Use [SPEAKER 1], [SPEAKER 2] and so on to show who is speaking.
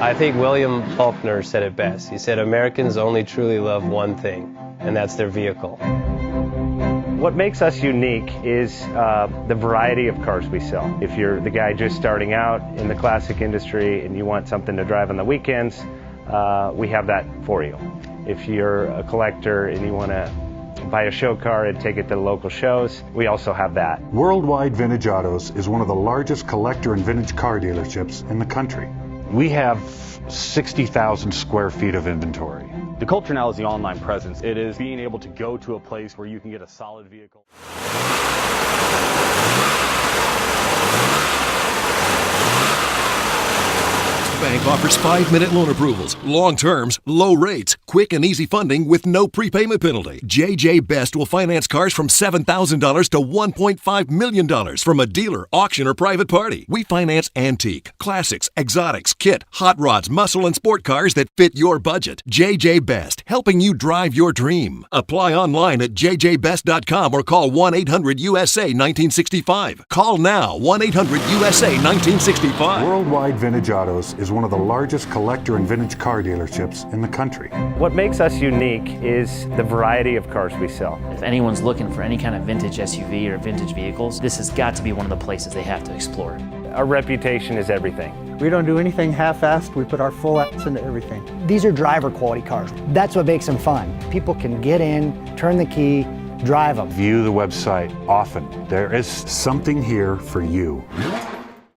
[SPEAKER 1] I think William Faulkner said it best. He said, Americans only truly love one thing, and that's their vehicle.
[SPEAKER 2] What makes us unique is the variety of cars we sell. If you're the guy just starting out in the classic industry and you want something to drive on the weekends, we have that for you. If you're a collector and you want to buy a show car and take it to the local shows, we also have that.
[SPEAKER 3] Worldwide Vintage Autos is one of the largest collector and vintage car dealerships in the country.
[SPEAKER 4] We have 60,000 square feet of inventory.
[SPEAKER 5] The culture now is the online presence. It is being able to go to a place where you can get a solid vehicle.
[SPEAKER 6] Bank offers 5-minute loan approvals, long terms, low rates, quick and easy funding with no prepayment penalty. JJ Best will finance cars from $7,000 to $1.5 million from a dealer, auction, or private party. We finance antique, classics, exotics, kit, hot rods, muscle, and sport cars that fit your budget. JJ Best, helping you drive your dream. Apply online at jjbest.com or call 1-800-USA-1965. Call now, 1-800-USA-1965.
[SPEAKER 3] Worldwide Vintage Autos is one of the largest collector and vintage car dealerships in the country.
[SPEAKER 2] What makes us unique is the variety of cars we sell.
[SPEAKER 7] If anyone's looking for any kind of vintage SUV or vintage vehicles, this has got to be one of the places they have to explore.
[SPEAKER 2] Our reputation is everything.
[SPEAKER 8] We don't do anything half-assed. We put our full ass into everything.
[SPEAKER 9] These are driver quality cars. That's what makes them fun. People can get in, turn the key, drive them.
[SPEAKER 4] View the website often. There is
[SPEAKER 3] Something here for you.